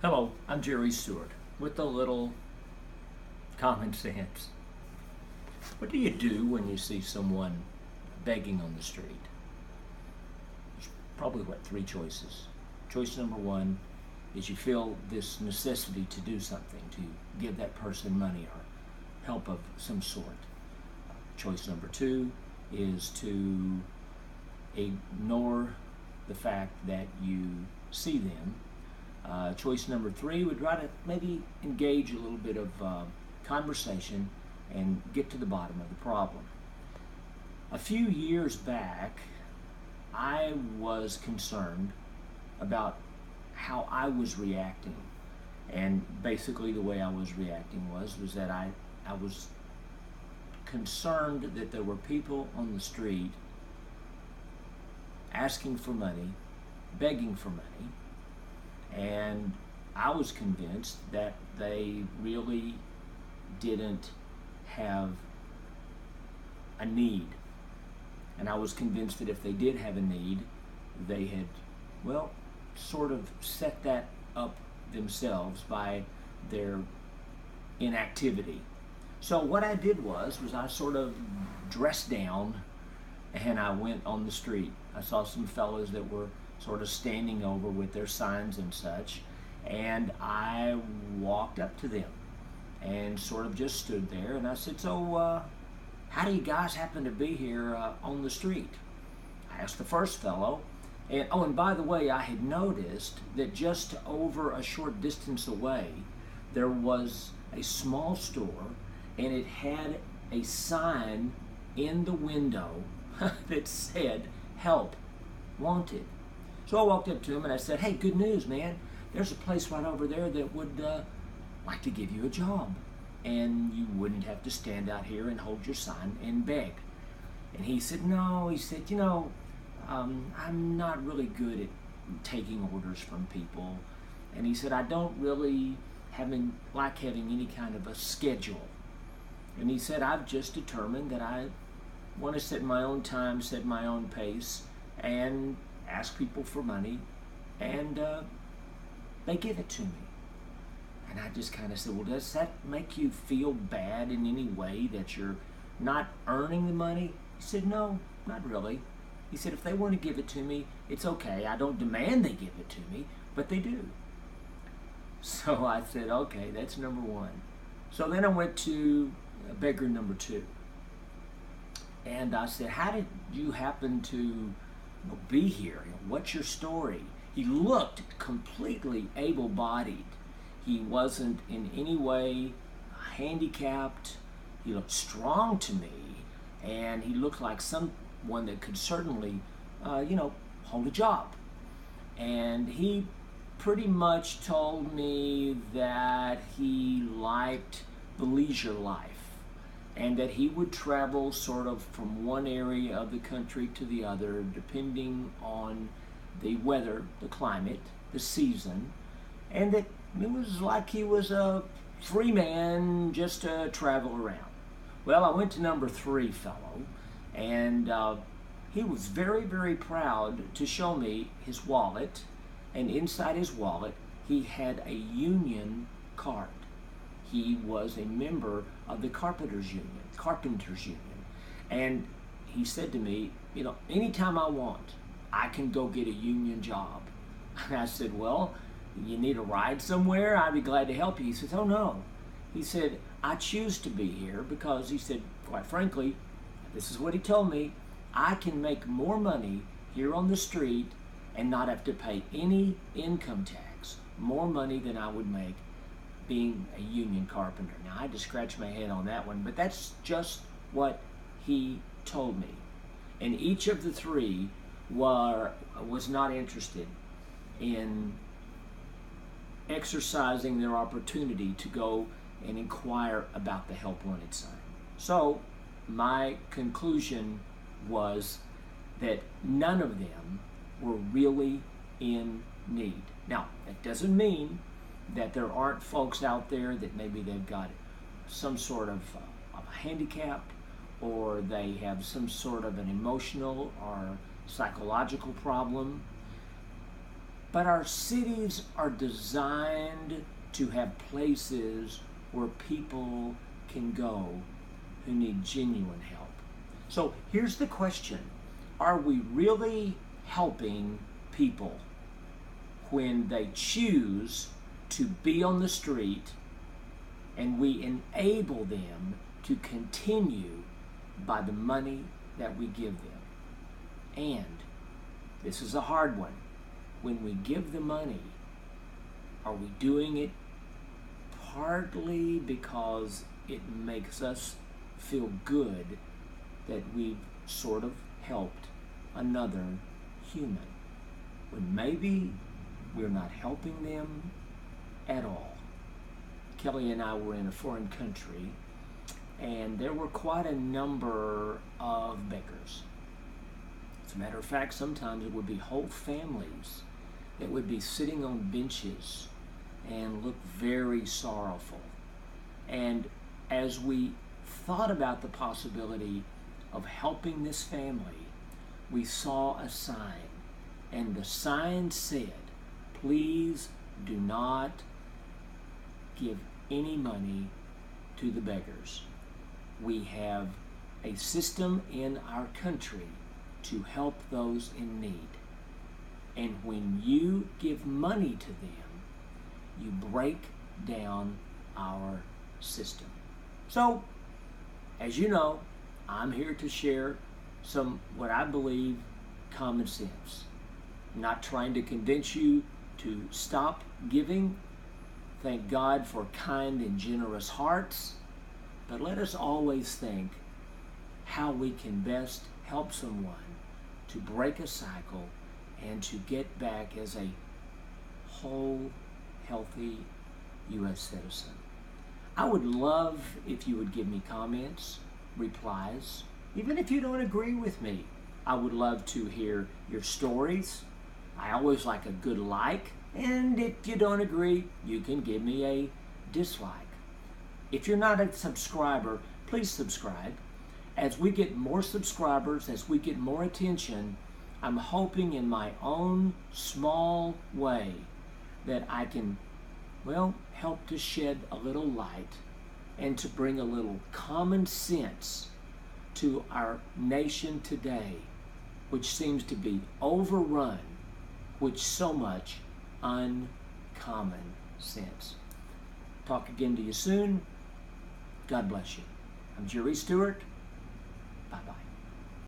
Hello, I'm Jerry Stewart with a little common sense. What do you do when you see someone begging on the street? There's probably three choices. Choice number one is you feel this necessity to do something, to give that person money or help of some sort. Choice number two is to ignore the fact that you see them. Choice number three would try to maybe engage a little bit of conversation and get to the bottom of the problem. A few years back, I was concerned about how I was reacting. And basically the way I was reacting was that I was concerned that there were people on the street asking for money, begging for money, and I was convinced that they really didn't have a need. And I was convinced that if they did have a need, they had, well, sort of set that up themselves by their inactivity. So what I did was I sort of dressed down and I went on the street. I saw some fellows that were sort of standing over with their signs and such, and I walked up to them and sort of just stood there and I said, so how do you guys happen to be here on the street? I asked the first fellow, and oh, and by the way, I had noticed that just over a short distance away there was a small store, and it had a sign in the window that said, "Help Wanted." So I walked up to him and I said, "Hey, good news, man. There's a place right over there that would like to give you a job, and you wouldn't have to stand out here and hold your sign and beg." And he said, "No," he said, I'm not really good at taking orders from people. And he said, "I don't really like having any kind of a schedule." And he said, "I've just determined that I want to set my own time, set my own pace, and ask people for money, and they give it to me." And I just kind of said, "Well, does that make you feel bad in any way that you're not earning the money?" He said, "No, not really." He said, "If they want to give it to me, it's okay. I don't demand they give it to me, but they do." So I said, "Okay, that's number one." So then I went to beggar number two. And I said, "How did you happen to be here? What's your story?" He looked completely able-bodied. He wasn't in any way handicapped. He looked strong to me, and he looked like someone that could certainly, hold a job. And he pretty much told me that he liked the leisure life, and that he would travel sort of from one area of the country to the other depending on the weather, the climate, the season, and that it was like he was a free man just to travel around. Well, I went to number three fellow, and he was very, very proud to show me his wallet, and inside his wallet he had a union card. He was a member of the Carpenters Union. And he said to me, "Anytime I want, I can go get a union job." And I said, "Well, you need a ride somewhere? I'd be glad to help you." He says, "Oh, no." He said, "I choose to be here because," he said, "quite frankly, this is what he told me, I can make more money here on the street and not have to pay any income tax, more money than I would make being a union carpenter." Now, I had to scratch my head on that one, but that's just what he told me. And each of the three was not interested in exercising their opportunity to go and inquire about the help wanted sign. So my conclusion was that none of them were really in need. Now, that doesn't mean that there aren't folks out there that maybe they've got some sort of a handicap, or they have some sort of an emotional or psychological problem. But our cities are designed to have places where people can go who need genuine help. So here's the question. Are we really helping people when they choose to be on the street and we enable them to continue by the money that we give them? And this is a hard one. When we give the money, are we doing it partly because it makes us feel good that we've sort of helped another human, when maybe we're not helping them at all? Kelly and I were in a foreign country, and there were quite a number of beggars. As a matter of fact, sometimes it would be whole families that would be sitting on benches and look very sorrowful. And as we thought about the possibility of helping this family, we saw a sign, and the sign said, "Please do not give any money to the beggars. We have a system in our country to help those in need. And when you give money to them, you break down our system." So, as you know, I'm here to share some, what I believe, common sense. I'm not trying to convince you to stop giving. Thank God for kind and generous hearts. But let us always think how we can best help someone to break a cycle and to get back as a whole, healthy U.S. citizen. I would love if you would give me comments, replies, even if you don't agree with me. I would love to hear your stories. I always like a good like, and if you don't agree, you can give me a dislike. If you're not a subscriber, please subscribe. As we get more subscribers, as we get more attention, I'm hoping in my own small way that I can, well, help to shed a little light and to bring a little common sense to our nation today, which seems to be overrun with so much uncommon sense. Talk again to you soon. God bless you. I'm Jerry Stewart. Bye-bye.